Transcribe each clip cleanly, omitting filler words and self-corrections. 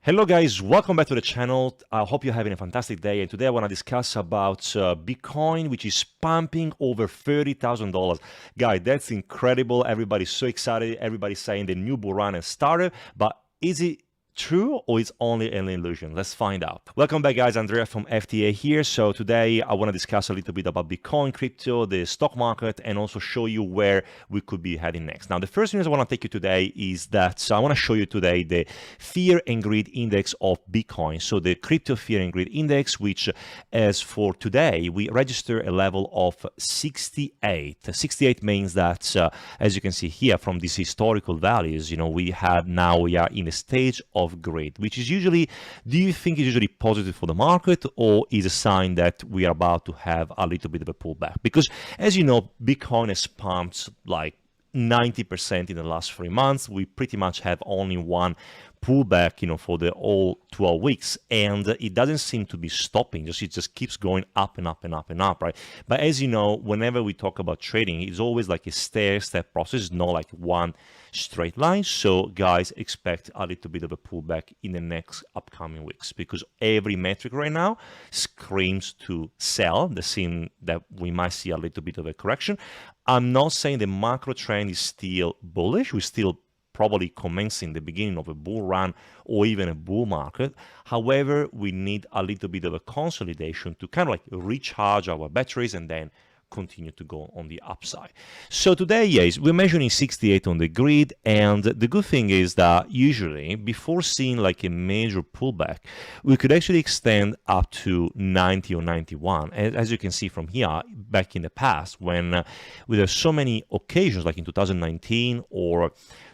Hello guys, welcome back to the channel. I hope you're having a fantastic day, and today I want to discuss about Bitcoin, which is pumping over $30,000. Guys, that's incredible. Everybody's so excited. Everybody's saying the new bull run has started, but is it true or is only an illusion? Let's find out. Welcome back guys, Andrea from FTA here. So today I want to discuss a little bit about Bitcoin, crypto, the stock market, and also show you where we could be heading next. Now the first news I want to take you today is that I want to show you today the fear and greed index of Bitcoin. So the crypto fear and greed index, which as for today, we register a level of 68. 68 means that as you can see here from these historical values, we are in a stage of greed, which is usually, do you think is usually positive for the market, or is a sign that we are about to have a little bit of a pullback? Because as you know, Bitcoin has pumped like 90% in the last 3 months. We pretty much have only one pullback, for the all 12 weeks, and it doesn't seem to be stopping. It just keeps going up and up and up and up, right? But as you know, whenever we talk about trading, it's always like a stair-step process, not like one straight line. So guys, expect a little bit of a pullback in the next upcoming weeks, because every metric right now screams to sell. The scene that we might see a little bit of a correction. I'm not saying the macro trend is still bullish. We're still probably commencing the beginning of a bull run or even a bull market. However, we need a little bit of a consolidation to kind of like recharge our batteries and then continue to go on the upside. So today, yes, we're measuring 68 on the grid, and the good thing is that usually before seeing like a major pullback, we could actually extend up to 90 or 91. As you can see from here, back in the past, when there are so many occasions like in 2019 or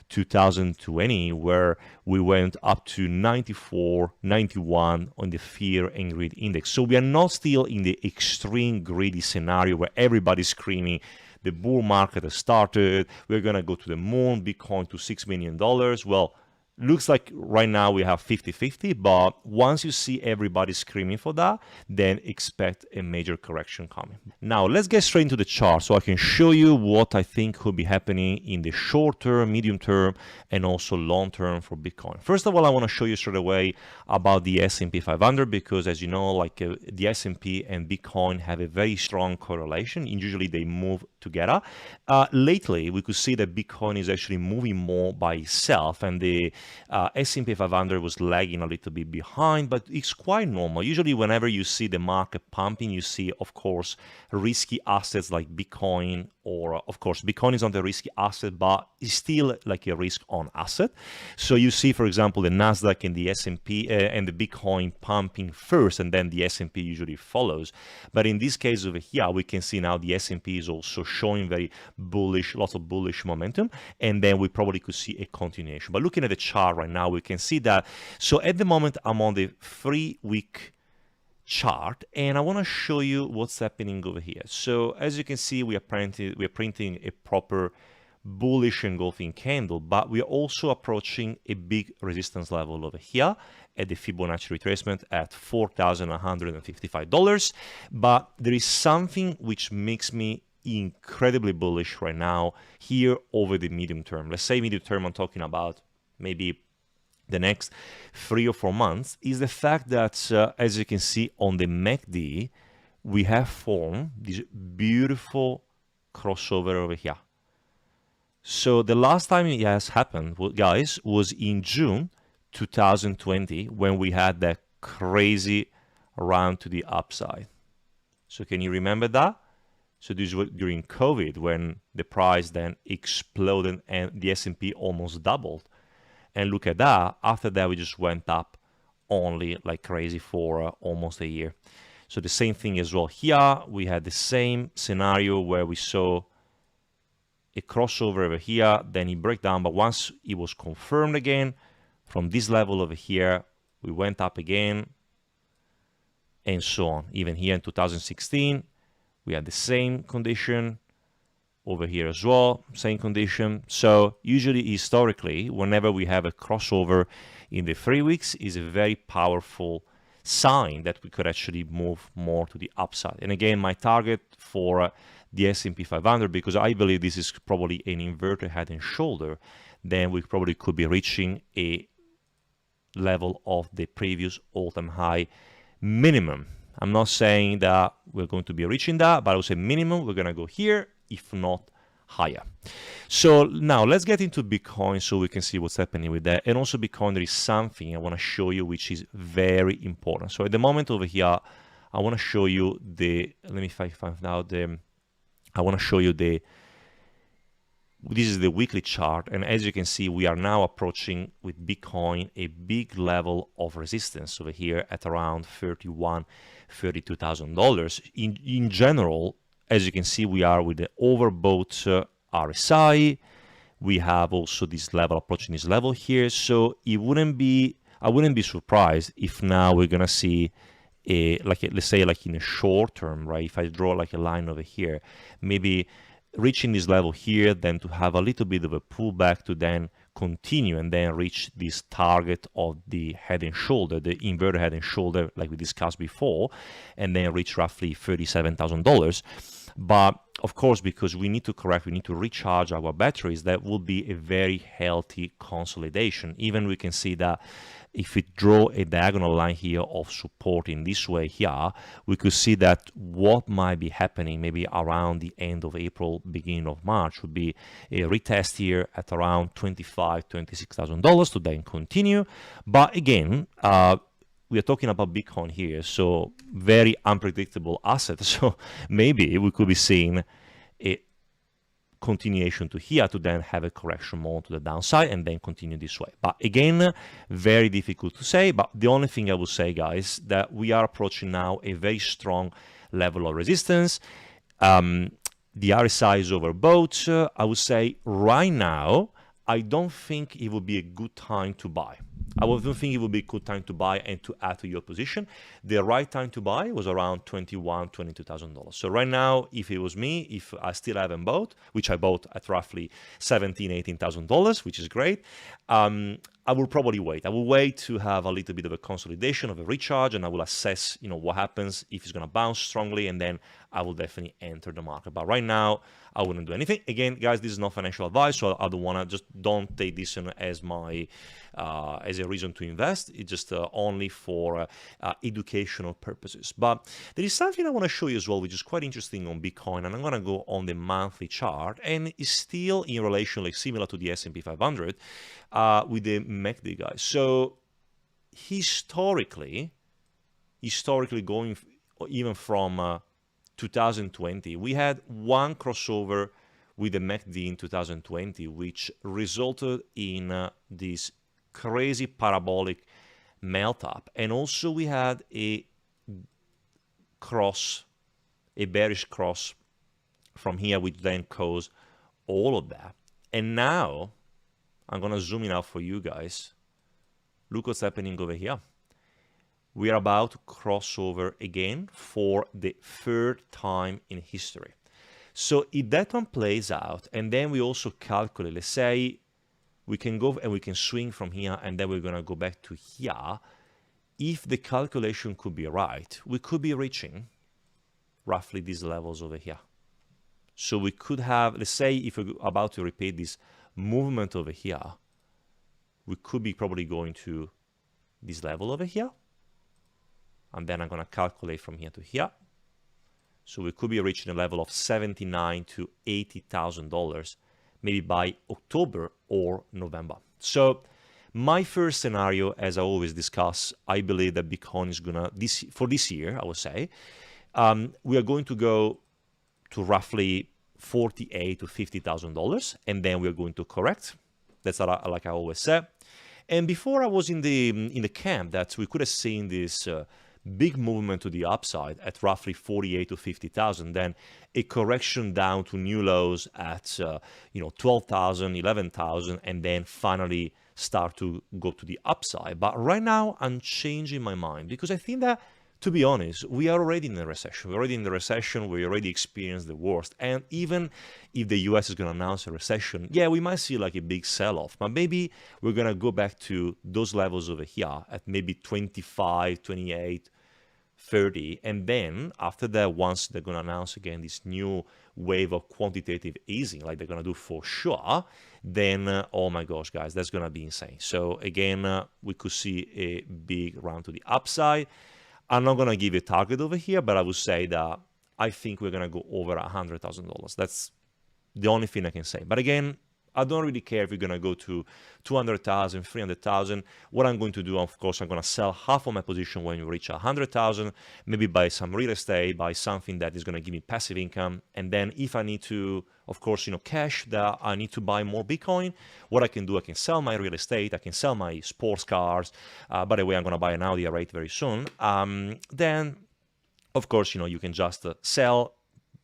2020, where we went up to 94, 91 on the fear and greed index. So we are not still in the extreme greedy scenario where everybody's screaming, the bull market has started, we're going to go to the moon, Bitcoin to $6 million. Well, looks like right now we have 50-50, but once you see everybody screaming for that, then expect a major correction coming. Now, let's get straight into the chart so I can show you what I think could be happening in the short term, medium term, and also long term for Bitcoin. First of all, I want to show you straight away about the S&P 500, because as you know, the S&P and Bitcoin have a very strong correlation, and usually they move together. Lately, we could see that Bitcoin is actually moving more by itself, and the S&P 500 was lagging a little bit behind, but it's quite normal. Usually whenever you see the market pumping, you see, of course, risky assets like Bitcoin, or of course, Bitcoin is not a risky asset, but it's still like a risk on asset. So you see, for example, the Nasdaq and the S&P and the Bitcoin pumping first, and then the S&P usually follows. But in this case over here, we can see now the S&P is also showing very bullish, lots of bullish momentum, and then we probably could see a continuation. But looking at the chart right now, we can see that. So at the moment, I'm on the 3-week chart, and I want to show you what's happening over here. So as you can see, we are printing a proper bullish engulfing candle, but we are also approaching a big resistance level over here at the Fibonacci retracement at $4,155. But there is something which makes me incredibly bullish right now here over the medium term. Let's say medium term, I'm talking about maybe the next 3 or 4 months, is the fact that as you can see on the MACD, we have formed this beautiful crossover over here. So the last time it has happened, guys, was in June 2020, when we had that crazy run to the upside. So can you remember that? So this was during COVID, when the price then exploded and the S&P almost doubled. And look at that, after that we just went up only like crazy for almost a year. So the same thing as well here, we had the same scenario where we saw a crossover over here, then it broke down, but once it was confirmed again, from this level over here, we went up again, and so on. Even here in 2016, we had the same condition. Over here as well, same condition. So usually, historically, whenever we have a crossover in the 3 weeks, is a very powerful sign that we could actually move more to the upside. And again, my target for the S&P 500, because I believe this is probably an inverted head and shoulder, then we probably could be reaching a level of the previous all-time high minimum. I'm not saying that we're going to be reaching that, but I would say minimum, we're going to go here, if not higher. So now let's get into Bitcoin so we can see what's happening with that. And also Bitcoin, there is something I want to show you which is very important. So at the moment over here, I want to show you the, let me find out the, I want to show you the, this is the weekly chart, and as you can see, we are now approaching with Bitcoin a big level of resistance over here at around $32,000. In general, as you can see, we are with the overbought RSI. We have also this level approaching this level here, so it wouldn't be, I wouldn't be surprised if now we're gonna see a, like let's say like in a short term, right? If I draw like a line over here, maybe reaching this level here, then to have a little bit of a pullback to then continue and then reach this target of the head and shoulder, the inverted head and shoulder like we discussed before, and then reach roughly $37,000. But of course, because we need to correct, we need to recharge our batteries, that will be a very healthy consolidation. Even we can see that if we draw a diagonal line here of support in this way here, we could see that what might be happening maybe around the end of April, beginning of March, would be a retest here at around $25,000, $26,000 to then continue. But again, we are talking about Bitcoin here, so very unpredictable asset. So maybe we could be seeing a continuation to here to then have a correction more to the downside and then continue this way. But again, very difficult to say. But the only thing I will say, guys, that we are approaching now a very strong level of resistance. The RSI is overbought. I would say right now, I don't think it would be a good time to buy. I don't think it would be a good time to buy and to add to your position. The right time to buy was around $21,000, $22,000. So right now, if it was me, if I still haven't bought, which I bought at roughly $17,000, $18,000, which is great, I will probably wait. I will wait to have a little bit of a consolidation, of a recharge, and I will assess, what happens if it's going to bounce strongly, and then I will definitely enter the market. But right now, I wouldn't do anything. Again, guys, this is not financial advice, so I don't want to, just don't take this as my as a reason to invest. It's just only for educational purposes. But there is something I want to show you as well, which is quite interesting on Bitcoin, and I'm going to go on the monthly chart, and it's still in relation, like similar to the S&P 500 with the MACD, guys. So historically going even from 2020, we had one crossover with the MACD in 2020, which resulted in this crazy parabolic melt up. And also we had a bearish cross from here, which then caused all of that. And now I'm going to zoom in out for you guys. Look what's happening over here. We are about to cross over again for the third time in history. So if that one plays out, and then we also calculate, let's say we can go and we can swing from here, and then we're going to go back to here. If the calculation could be right, we could be reaching roughly these levels over here. So we could have, let's say if we're about to repeat this movement over here, we could be probably going to this level over here. And then I'm going to calculate from here to here. So we could be reaching a level of $79,000 to $80,000, maybe by October or November. So my first scenario, as I always discuss, I believe that Bitcoin is going to, for this year, I would say, we are going to go to roughly $48,000 to $50,000, and then we are going to correct. That's like I always say. And before I was in the camp that we could have seen this big movement to the upside at roughly 48 to 50,000, then a correction down to new lows at 12,000, 11,000, and then finally start to go to the upside. But right now I'm changing my mind, because I think that, to be honest, we are already in a recession. We're already in the recession. We already experienced the worst. And even if the US is going to announce a recession, yeah, we might see like a big sell-off. But maybe we're going to go back to those levels over here at maybe 25, 28, 30, and then after that, once they're going to announce again this new wave of quantitative easing, like they're going to do for sure, then oh my gosh, guys, that's going to be insane. So again, we could see a big round to the upside. I'm not going to give you a target over here, but I would say that I think we're going to go over $100,000. That's the only thing I can say. But again, I don't really care if you're going to go to 200,000, 300,000. What I'm going to do, of course, I'm going to sell half of my position when you reach 100,000, maybe buy some real estate, buy something that is going to give me passive income. And then if I need to, of course, cash that I need to buy more Bitcoin, what I can do, I can sell my real estate, I can sell my sports cars. By the way, I'm going to buy an Audi R8 very soon. Then, of course, you can just sell,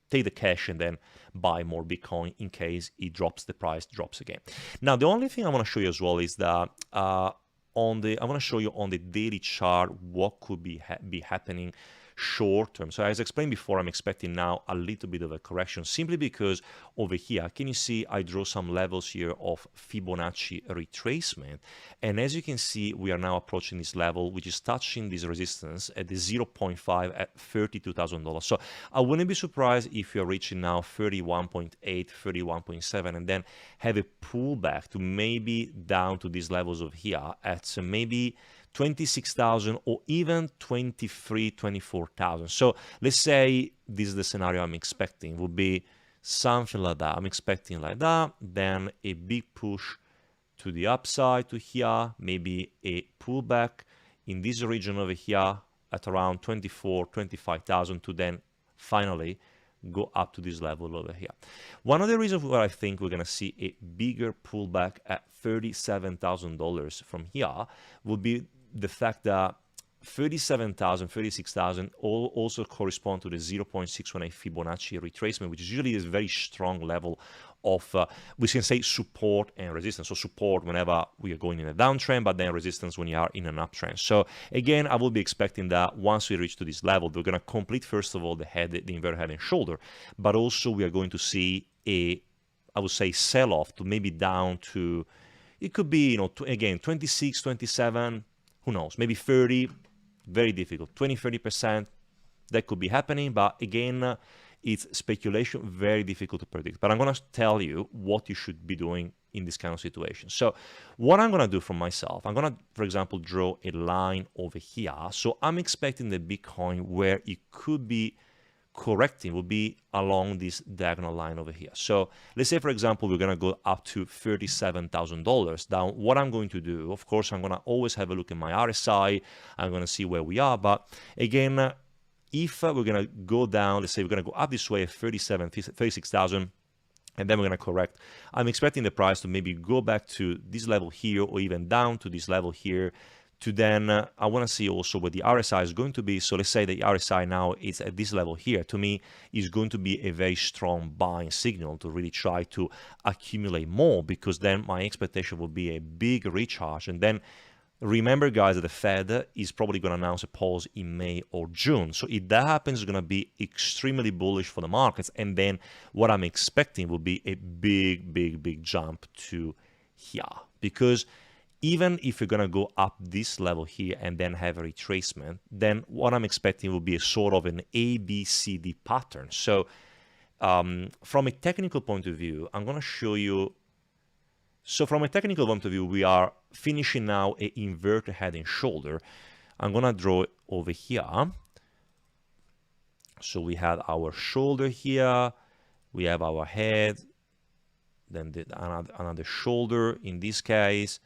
take the cash, and then buy more Bitcoin in case it drops, the price drops again. Now, the only thing I want to show you as well is that I want to show you on the daily chart what could be happening short term. So as explained before, I'm expecting now a little bit of a correction simply because over here, can you see I draw some levels here of Fibonacci retracement, and as you can see, we are now approaching this level which is touching this resistance at the 0.5 at $32,000. So I wouldn't be surprised if you're reaching now 31.8, 31.7, and then have a pullback to maybe down to these levels of here at maybe 26,000 or even 23, 24,000. So let's say this is the scenario I'm expecting, would be something like that. I'm expecting like that, then a big push to the upside to here, maybe a pullback in this region over here at around 24, 25,000 to then finally go up to this level over here. One of the reasons why I think we're going to see a bigger pullback at $37,000 from here would be the fact that 37,000, 36,000 also correspond to the 0.618 Fibonacci retracement, which is usually a very strong level of, we can say, support and resistance. So support whenever we are going in a downtrend, but then resistance when you are in an uptrend. So again, I will be expecting that once we reach to this level, we're going to complete, first of all, the inverted head and shoulder, but also we are going to see a, I would say, sell-off to maybe down to, it could be, again, 26, 27, who knows, maybe 30, very difficult, 20, 30%, that could be happening, but again, it's speculation, very difficult to predict. But I'm going to tell you what you should be doing in this kind of situation. So what I'm going to do for myself, I'm going to, for example, draw a line over here. So I'm expecting the Bitcoin where it could be correcting will be along this diagonal line over here. So let's say, for example, we're going to go up to $37,000. Now, what I'm going to do, of course, I'm going to always have a look at my RSI. I'm going to see where we are. But again, if we're going to go down, let's say we're going to go up this way at 36,000, and then we're going to correct. I'm expecting the price to maybe go back to this level here or even down to this level here. To then, I want to see also where the RSI is going to be. So let's say the RSI now is at this level here. To me, is going to be a very strong buying signal to really try to accumulate more, because then my expectation will be a big recharge. And then remember, guys, that the Fed is probably going to announce a pause in May or June. So if that happens, it's going to be extremely bullish for the markets. And then what I'm expecting will be a big jump to here, because even if you're going to go up this level here and then have a retracement, then what I'm expecting will be a sort of an ABCD pattern. So from a technical point of view, I'm going to show you. So from a technical point of view, we are finishing now an inverted head and shoulder. I'm going to draw it over here. So we have our shoulder here. We have our head. Then another shoulder in this case.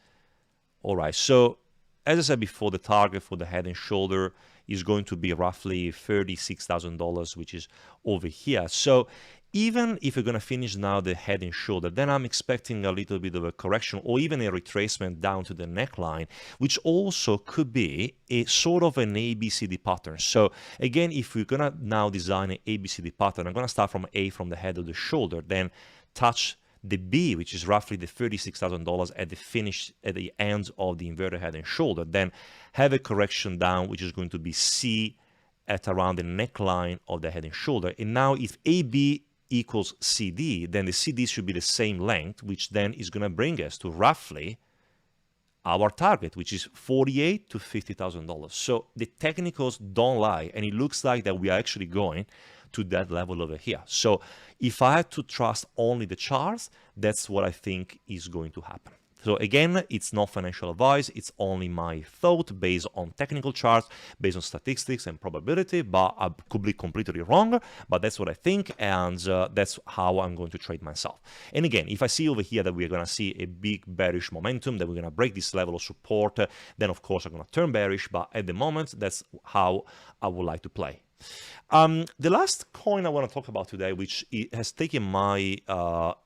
All right, so as I said before, the target for the head and shoulder is going to be roughly $36,000, which is over here. So even if you're going to finish now the head and shoulder, then I'm expecting a little bit of a correction or even a retracement down to the neckline, which also could be a sort of an ABCD pattern. So again, if we're going to now design an ABCD pattern, I'm going to start from A, from the head of the shoulder, then touch the B, which is roughly the $36,000 at the finish, at the ends of the inverted head and shoulder, then have a correction down, which is going to be C at around the neckline of the head and shoulder. And now if AB equals CD, then the CD should be the same length, which then is going to bring us to roughly our target, which is $48,000 to $50,000. So the technicals don't lie, and it looks like that we are actually going to that level over here. So if I had to trust only the charts, that's what I think is going to happen. So again, it's not financial advice, it's only my thought based on technical charts, based on statistics and probability, but I could be completely wrong, but that's what I think, and that's how I'm going to trade myself. And again, if I see over here that we're going to see a big bearish momentum, that we're going to break this level of support, then of course I'm going to turn bearish, but at the moment, that's how I would like to play. The last coin I want to talk about today, which has taken my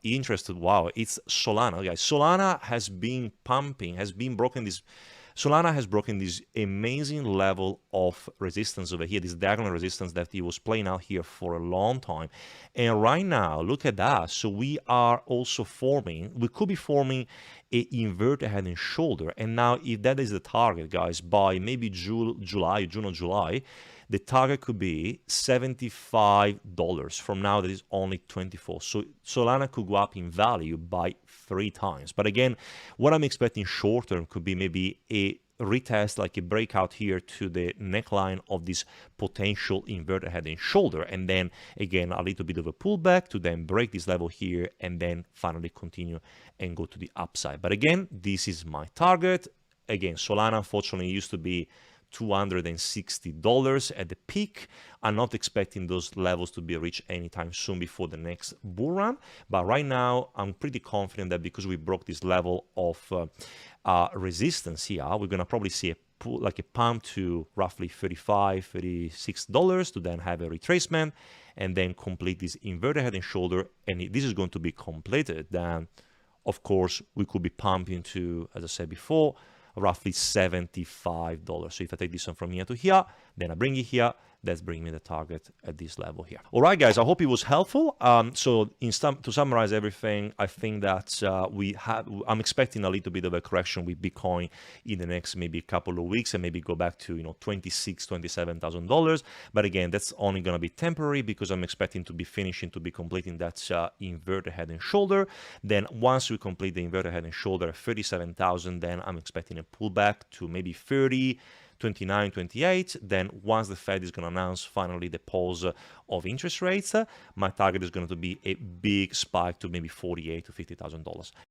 interest, wow, it's Solana, guys. Solana has been pumping, Solana has broken this amazing level of resistance over here, this diagonal resistance that it was playing out here for a long time. And right now, look at that. So we are also we could be forming a inverted head and shoulder. And now if that is the target, guys, by maybe June or July, the target could be $75. From now, that is only 24. So Solana could go up in value by 3 times. But again, what I'm expecting short term could be maybe a retest, like a breakout here to the neckline of this potential inverted head and shoulder, and then again a little bit of a pullback to then break this level here and then finally continue and go to the upside. But again, this is my target. Again, Solana unfortunately used to be $260 at the peak. I'm not expecting those levels to be reached anytime soon before the next bull run, but right now I'm pretty confident that because we broke this level of resistance here, we're going to probably see a pump to roughly $35, $36 to then have a retracement and then complete this inverted head and shoulder. And if this is going to be completed, then of course we could be pumping to, as I said before, roughly $75. So if I take this one from here to here, then I bring it here, that's bringing me the target at this level here. All right, guys, I hope it was helpful. So to summarize everything, I think that I'm expecting a little bit of a correction with Bitcoin in the next maybe couple of weeks and maybe go back to, $26,000, $27,000. But again, that's only going to be temporary because I'm expecting to be completing that inverted head and shoulder. Then once we complete the inverted head and shoulder at 37,000, then I'm expecting a pullback to maybe 30, 29, 28. Then once the Fed is going to announce finally the pause of interest rates, my target is going to be a big spike to maybe $48,000 to $50,000.